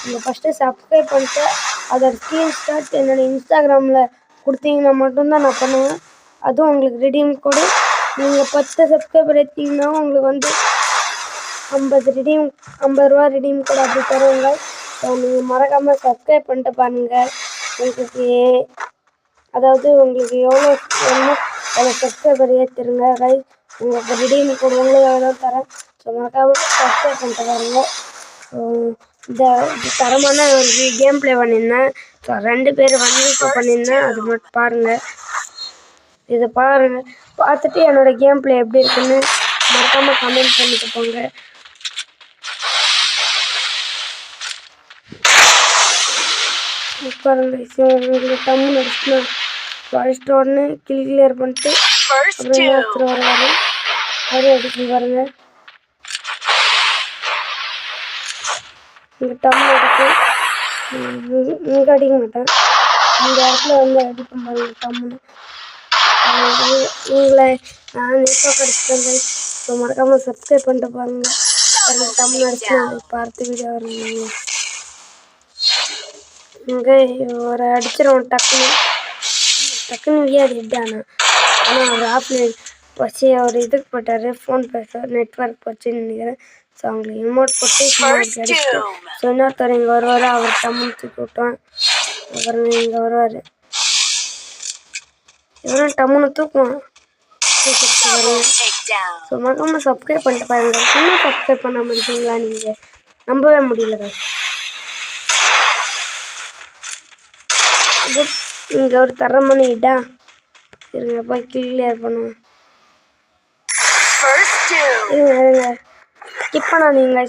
நீங்கள் first subscribe பண்ணிட்டு அதோட ஸ்க்ரீன்ஷாட் என்னோடய இன்ஸ்டாகிராமில் கொடுத்தீங்கன்னா மட்டும்தான் நான் பண்ணுவேன். அதுவும் உங்களுக்கு ரெடீம் கோடு நீங்கள் 10 சப்ஸ்கிரைபர் எடுத்தீங்கன்னா உங்களுக்கு வந்து 50 ரூபா ரெடீம் கோடு அப்படி தருவாங்க. ஸோ நீங்கள் மறக்காமல் சப்ஸ்கிரைப் பண்ணிட்டு பாருங்கள். உங்களுக்கு அதாவது உங்களுக்கு எவ்வளோ வேணுமோ அவ்வளோ சப்ஸ்கிரைபர் ஏற்றுருங்க கைஸ். உங்களுக்கு ரெடீம் கோடு உங்களுக்கு தான் தரேன். ஸோ மறக்காமல் சப்ஸ்கிரைப் பண்ணிட்டு பாருங்கள். ஸோ இந்த தரமான ஒரு கேம் ப்ளே பண்ணியிருந்தேன். ஸோ 2 பேர் வந்து பண்ணியிருந்தேன். அது மட்டும் பாருங்கள். இதை பாருங்கள், பார்த்துட்டு என்னோடய கேம் ப்ளே எப்படி இருக்குன்னு மறக்காமல் கமெண்ட் பண்ணிட்டு போங்க. பாருங்க, உங்களுக்கு தமிழ் அடிச்சுட்டு உடனே கிளியர் பண்ணிட்டு அப்புறம் இன்னொருத்தர் வருவார், அவரே அடிச்சு பாருங்க. இங்கே தமிழ் அடிச்சு இங்கே அடிக்க மாட்டேன், இந்த இடத்துல வந்து அடிக்கும் பாருங்க தமிழ். உங்களை நான் இப்போ கிடச்சிட்டேன். ஸோ மறக்காமல் சப்ஸ்கிரைப் பண்ணிட்டு பாருங்க. தமிழ் அடிச்சு இப்போ அடுத்த வீடியோ வருவீங்க. இங்கே ஒரு அடிச்சிடும் டக்குன்னு வியாது இதானா. ஆனால் அவர் ஆஃப்லைன் வச்சு அவர் இதுக்கு போட்டார், ஃபோன் பேச நெட்ஒர்க் வச்சுன்னு நினைக்கிறேன். ஸோ அவங்களுக்கு இமோட் போட்டு அடிச்சுட்டு ஸோ இன்னொருத்தர் இங்கே வருவார், அவர் தமிழ் தூக்கி விட்டோம். அப்புறம் இங்கே வருவார், இவரும் டம்முன்னு தூக்குவான். ஸோ மறக்காமல் சப்ஸ்கிரைப் பண்ணிட்டு பாருங்க. இன்னும் சப்ஸ்கிரைப் பண்ண முடியுங்களா? நீங்கள் நம்பவே முடியல. இங்கே ஒரு தரமான இடா இருங்க, போய் கிளியர் பண்ணுவேன். இருங்க ஸ்கிப் பண்ணாதீங்க.